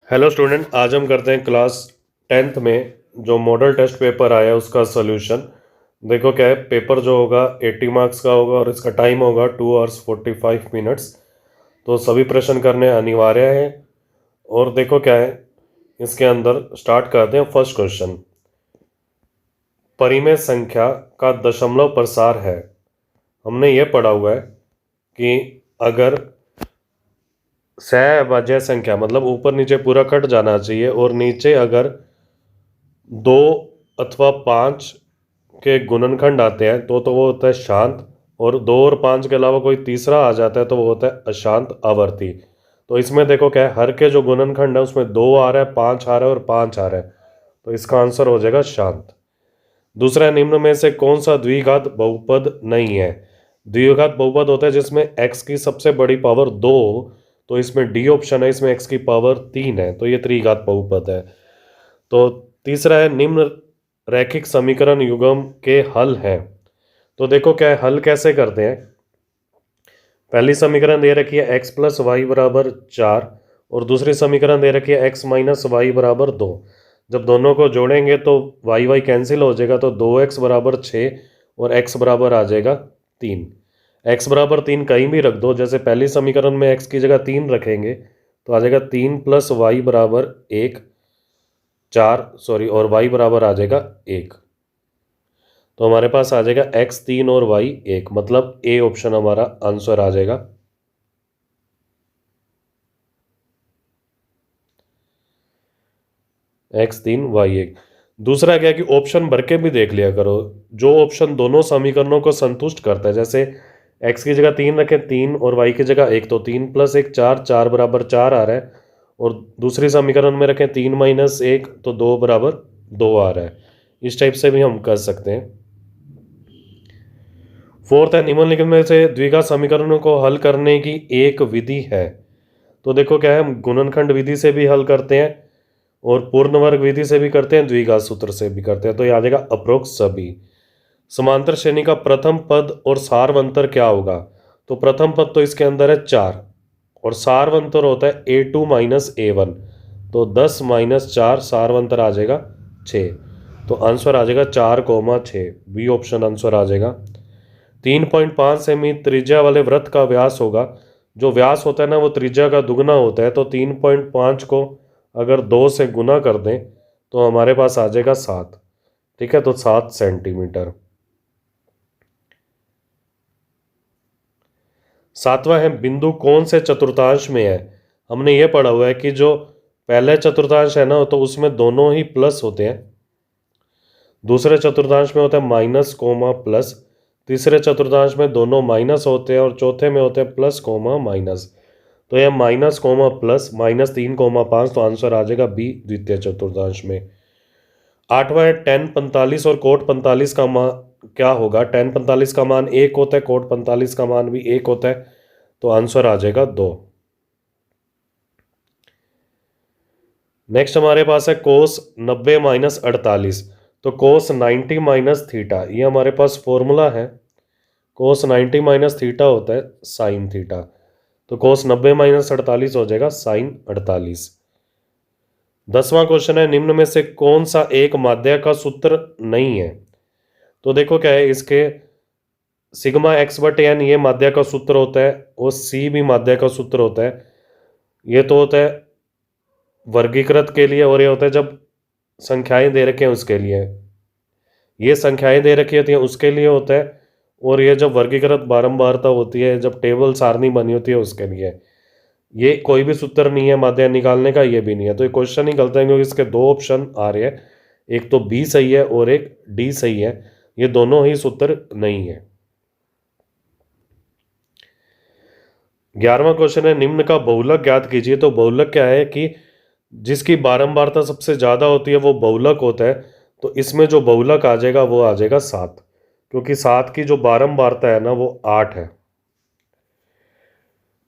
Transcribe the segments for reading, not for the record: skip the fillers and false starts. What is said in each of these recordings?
Hello student, आज हम करते हैं क्लास 10th में जो मॉडल टेस्ट पेपर आया उसका सॉल्यूशन। देखो क्या है, पेपर जो होगा 80 मार्क्स का होगा और इसका टाइम होगा 2 hours 45 minutes। तो सभी प्रश्न करने अनिवार्य हैं। और देखो क्या है, इसके अंदर स्टार्ट करते हैं। फर्स्ट क्वेश्चन, परिमेय संख्या का दशमलव प्रसार है। हमने ये पढ़ा हुआ है कि अगर सहभाज्य संख्या मतलब ऊपर नीचे पूरा कट जाना चाहिए और नीचे अगर 2 अथवा 5 के गुणनखंड आते हैं तो वो होता है शांत, और 2 और 5 के अलावा कोई तीसरा आ जाता है तो वो होता है अशांत आवर्ती। तो इसमें देखो क्या है, हर के जो गुणनखंड है उसमें 2 आ रहा है, 5 आ रहा है और 5 आ रहा है, तो इसका आंसर हो जाएगा शांत। दूसरा, निम्न में से कौन सा द्विघात बहुपद नहीं है। द्विघात बहुपद होता है जिसमें x की सबसे बड़ी पावर 2, तो इसमें डी ऑप्शन है, इसमें x की पावर 3 है, तो ये त्रिघात बहुपद है। तो तीसरा है, निम्न रैखिक समीकरण युग्म के हल हैं। तो देखो क्या है, हल कैसे करते हैं। पहली समीकरण दे रखी है x प्लस वाई बराबर 4 और दूसरी समीकरण दे रखी है x माइनस वाई बराबर 2। जब दोनों को जोड़ेंगे तो वाई वाई कैंसिल हो जाएगा, तो 2x बराबर 6 और x बराबर आ जाएगा 3। x बराबर 3 कहीं भी रख दो, जैसे पहली समीकरण में x की जगह 3 रखेंगे तो आ जाएगा 3 प्लस वाई बराबर 1 4 सॉरी, और y बराबर आ जाएगा 1। तो हमारे पास आ जाएगा x 3 और y 1, मतलब ए ऑप्शन हमारा आंसर आ जाएगा। x 3 y 1। दूसरा क्या है कि ऑप्शन भर के भी देख लिया करो, जो ऑप्शन दोनों समीकरणों को संतुष्ट करता है। जैसे x की जगह 3 रखें 3 और y की जगह 1, तो 3 प्लस 1 4, 4 बराबर 4 आ रहा है। और दूसरी समीकरण में रखें 3 माइनस 1, तो 2 बराबर 2 आ रहा है। इस टाइप से भी हम कर सकते हैं। फोर्थ है, निम्नलिखित में से द्विघात समीकरणों को हल करने की एक विधि है। तो देखो क्या है, हम गुणनखंड विधि से भी हल करते हैं और पूर्ण वर्ग विधि से भी करते हैं, द्विघात सूत्र से भी करते हैं। तो ये आ जाएगा अप्रोक्स सभी। समांतर श्रेणी का प्रथम पद और सारवंतर क्या होगा। तो प्रथम पद तो इसके अंदर है 4 और सारवंतर होता है a2 माइनस a1, तो 10 माइनस 4 सारवंतर आ जाएगा 6। तो आंसर आ जाएगा 4,6, बी ऑप्शन आंसर आ जाएगा। 3.5 सेमी त्रिज्या वाले वृत्त का व्यास होगा। जो व्यास होता है ना वो त्रिज्या का दुगना होता है, तो 3.5 को अगर 2 से गुना कर दें तो हमारे पास आ जाएगा 7। ठीक है, तो 7 सेंटीमीटर। सातवां है, बिंदु कौन से चतुर्थांश में है। हमने ये पढ़ा हुआ है कि जो पहले चतुर्थांश है ना तो उसमें दोनों ही प्लस होते हैं, दूसरे चतुर्थांश में होता है माइनस कोमा प्लस, तीसरे चतुर्थांश में दोनों माइनस होते हैं और चौथे में होते हैं प्लस कोमा माइनस। तो यह माइनस कोमा प्लस -3,5, तो आंसर आ जाएगा बी द्वितीय चतुर्थांश में। आठवां है, tan 45 और कोट 45 का मान क्या होगा। tan 45 का मान 1 होता है, कोट 45 का मान भी 1 होता है, तो आंसर आ जाएगा 2। नेक्स्ट हमारे पास है कोस 90 माइनस 48। तो कोस 90 माइनस थीटा, ये हमारे पास फॉर्मूला है। कोस 90 माइनस थीटा होता है साइन थीटा, तो कोस 90 माइनस 48 हो जाएगा साइन 48। 10वां क्वेश्चन है, निम्न में से कौन सा एक माध्य का सूत्र नहीं है। तो देखो क्या है, इसके सिग्मा एक्स बटे एन ये माध्य का सूत्र होता है और सी भी माध्य का सूत्र होता है। ये तो होता है वर्गीकृत के लिए, और ये होता है जब संख्याएं दे रखे हैं उसके लिए। ये संख्याएं दे रखी होती हैं उसके लिए होता है, और ये जब वर्गीकृत बारंबारता होती है, जब टेबल सारणी बनी होती है उसके लिए। ये कोई भी सूत्र नहीं है माध्य निकालने का, ये भी नहीं है, तो ये क्वेश्चन ही गलत है क्योंकि इसके दो ऑप्शन आ रहे हैं, एक तो बी सही है और एक डी सही है, ये दोनों ही सूत्र नहीं है। 11वां क्वेश्चन है, निम्न का बहुलक ज्ञात कीजिए। तो बहुलक क्या है कि जिसकी बारंबारता सबसे ज्यादा होती है वो बहुलक होता है। तो इसमें जो बहुलक आ जाएगा वो आ जाएगा 7, क्योंकि 7 की जो बारंबारता है ना वो 8 है।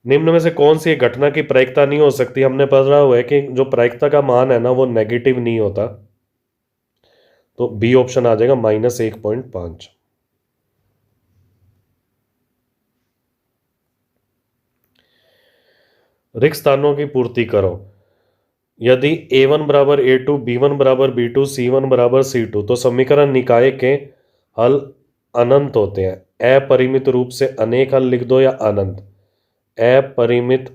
निम्न में से कौन सी घटना की प्रायिकता नहीं हो सकती। हमने पढ़ा हुआ है कि जो प्रायिकता का मान है ना वो नेगेटिव नहीं होता, तो बी ऑप्शन आ जाएगा -1.5। रिक्त स्थानों की पूर्ति करो। यदि a1 बराबर a2, b1 बराबर b2, c1 बराबर c2 तो समीकरण निकाय के हल अनंत होते हैं। अपरिमित रूप से अनेक हल लिख दो या अनंत। अपरिमित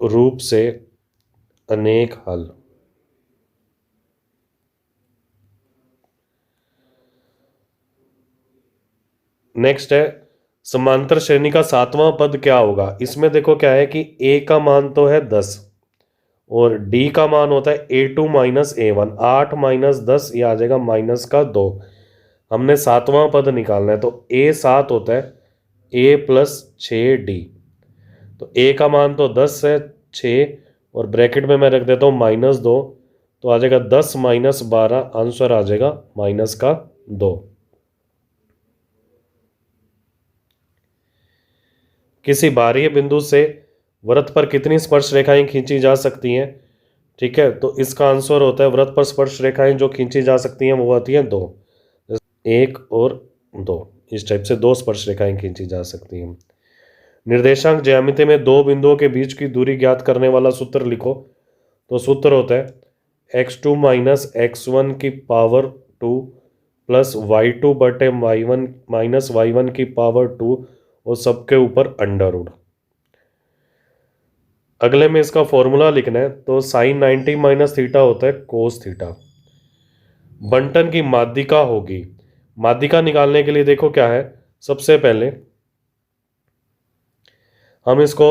रूप से अनेक हल। नेक्स्ट है समांतर श्रेणी का सातवां पद क्या होगा। इसमें देखो क्या है कि a का मान तो है 10 और d का मान होता है a2 माइनस a1। 8 माइनस 10 ये आ जाएगा माइनस का 2। हमने सातवां पद निकालना है तो a 7 होता है a प्लस 6d। तो a का मान तो 10 है 6 और ब्रैकेट में मैं रख देता हूँ -2 तो आ जाएगा 10 माइनस 12। आंसर आ जाएगा माइनस का 2। किसी बाह्य बिंदु से वृत्त पर कितनी स्पर्श रेखाएं खींची जा सकती हैं। ठीक है, तो इसका आंसर होता है वृत्त पर स्पर्श रेखाएं जो खींची जा सकती हैं वो होती हैं 2। 1 और 2 इस टाइप से 2 स्पर्श रेखाएं खींची जा सकती हैं। निर्देशांक ज्यामिति में दो बिंदुओं के बीच की दूरी ज्ञात करने वाला सूत्र लिखो। तो सूत्र होता है x2 माइनस x1 की पावर 2 प्लस y2 बटे y1 माइनस y1 की पावर 2 और सबके ऊपर अंडर रूट। अगले में इसका फॉर्मूला लिखना है तो साइन 90 माइनस थीटा होता है कोस थीटा। बंटन की माध्यिका होगी। माध्यिका निकालने के लिए देखो क्या है, सबसे पहले हम इसको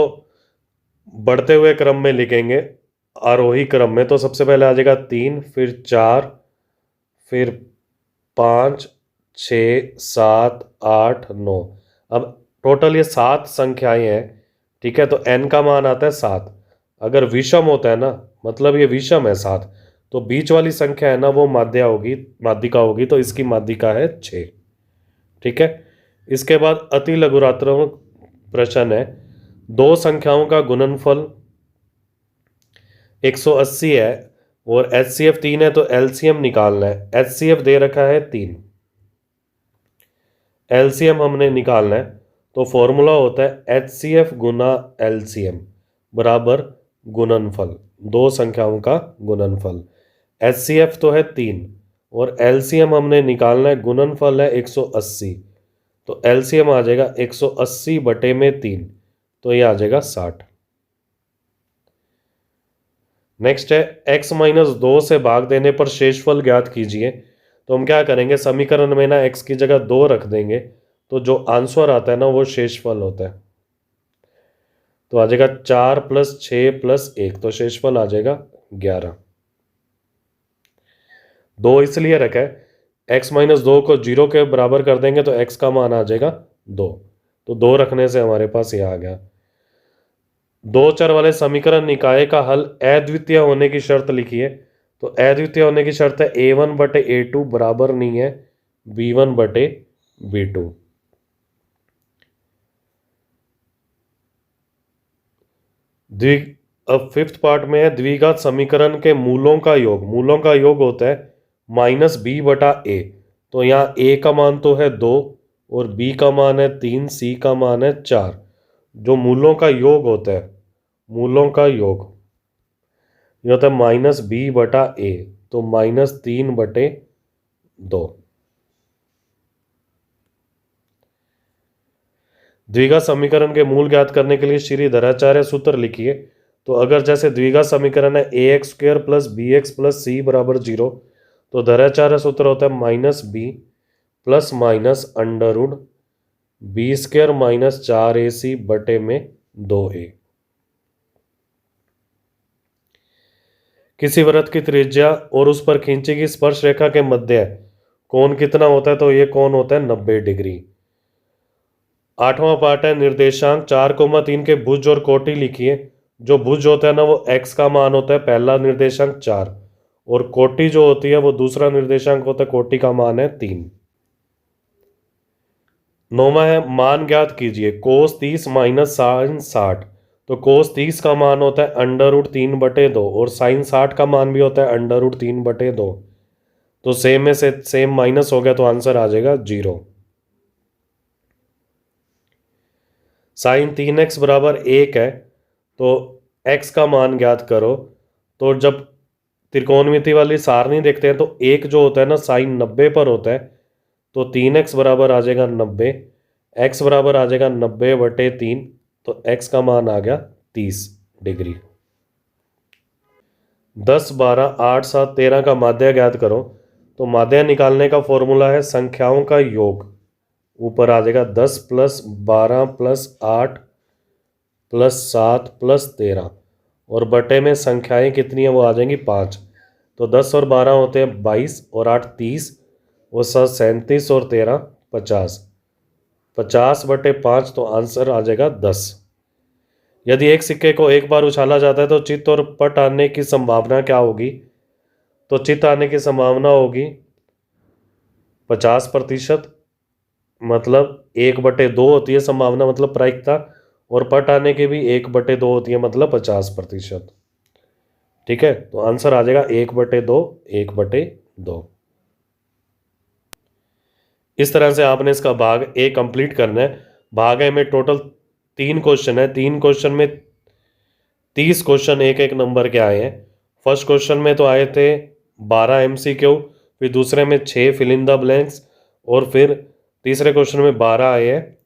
बढ़ते हुए क्रम में लिखेंगे आरोही क्रम में। तो सबसे पहले आ जाएगा 3 फिर 4 फिर 5 6 7 8 9। अब टोटल ये 7 संख्याएं हैं। ठीक है, तो n का मान आता है 7। अगर विषम होता है ना, मतलब ये विषम है 7, तो बीच वाली संख्या है ना वो माध्यिका होगी। तो इसकी माध्यिका है 6। ठीक है, इसके बाद अति लघुरात्मक प्रश्न है। दो संख्याओं का गुणनफल 180 है और HCF 3 है तो LCM निकालना है। HCF दे रखा है 3, LCM हमने निकालना है। तो फॉर्मूला होता है HCF गुना LCM बराबर गुणनफल, दो संख्याओं का गुणनफल। HCF तो है 3 और LCM हमने निकालना है, गुणनफल है 180। तो LCM आ जाएगा 180 बटे में 3, तो ये आ जाएगा 60। नेक्स्ट है x माइनस 2 से भाग देने पर शेषफल ज्ञात कीजिए। तो हम क्या करेंगे, समीकरण में ना x की जगह 2 रख देंगे तो जो आंसर आता है ना वो शेषफल होता है। तो आ जाएगा 4 प्लस 6 प्लस 1, तो शेषफल आ जाएगा 11। 2 इसलिए रखा है x माइनस 2 को 0 के बराबर कर देंगे तो x का मान आ जाएगा 2। तो 2 रखने से हमारे पास ये आ गया। दो चर वाले समीकरण निकाय का हल अद्वितीय होने की शर्त लिखिए। तो अद्वितीय होने की शर्त है a1 बटे a2 बराबर नहीं है b1 बटे b2। अब फिफ्थ पार्ट में है द्विघात समीकरण के मूलों का योग। मूलों का योग होता है -b बटा a। तो यहाँ a का मान तो है 2 और b का मान है 3, c का मान है 4। जो मूलों का योग होता है, मूलों का योग ये होता है -b बटा a, तो -3 बटे 2। द्विघात समीकरण के मूल ज्ञात करने के लिए श्रीधराचार्य सूत्र लिखिए। तो अगर जैसे द्विघात समीकरण है ax² plus bx plus c बराबर 0, तो धराचार्य सूत्र होता है -b plus minus under root b² minus 4ac बटे में 2a। किसी वृत्त की त्रिज्या और उस पर खींची गई स्पर्श रेखा के मध्य कोण कितना होता है। तो ये कोण होता है 90 डिग्री। आठवां पार्ट है निर्देशांक 4,3 के भुज और कोटि लिखिए। जो भुज होता है ना वो x का मान होता है पहला निर्देशांक 4 और कोटि जो होती है वो दूसरा निर्देशांक होता है, कोटि का मान है 3। नौवां है मान ज्ञात कीजिए कोस 30 माइनस साइन 60। तो कोस 30 का मान होता है अंडर रूट 3 बटे 2 और साइन 60 का मान भी होता है अंडर रूट 3 बटे 2। तो सेम में से सेम माइनस हो गया तो आंसर आ जाएगा 0। साइन 3x बराबर 1 है तो x का मान ज्ञात करो। तो जब त्रिकोणमिति वाली सारणी देखते हैं तो एक जो होता है ना साइन 90 पर होता है, तो 3x बराबर आ जाएगा 90, x बराबर आ जाएगा 90/3, तो x का मान आ गया 30 डिग्री। 10, 12, 8, 7, 13 का माध्य ज्ञात करो। तो माध्य निकालने का फॉर्मूला है संख्याओं का योग। ऊपर आ जाएगा 10 + 12 + 8 + 7 + 13, और बटे में संख्याएं कितनी है वो आ जाएंगी 5। तो 10 और 12 होते हैं 22, और 8 30, और 7 37, और 13 50। 50/5, तो आंसर आ जाएगा 10। यदि एक सिक्के को एक बार उछाला जाता है तो चित्त और पट आने की संभावना क्या होगी? तो चित्त आने की संभावना होगी 50%, मतलब 1/2 होती है संभावना, मतलब प्रायिकता, और पट आने की भी 1/2 होती है, मतलब 50%। ठीक है, तो आंसर आ जाएगा 1/2, 1/2। इस तरह से आपने इसका भाग ए कंप्लीट करना है। भाग ए में टोटल 3 क्वेश्चन है। 3 क्वेश्चन में 30 क्वेश्चन एक एक नंबर के आए हैं। फर्स्ट क्वेश्चन में तो आए थे 12 MCQ, फिर दूसरे में 6 फिल इन द ब्लैंक्स, और फिर तीसरे क्वेश्चन में 12 आए हैं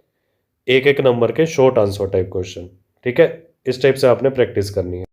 एक एक नंबर के शॉर्ट आंसर टाइप क्वेश्चन। ठीक है, इस टाइप से आपने प्रैक्टिस करनी है।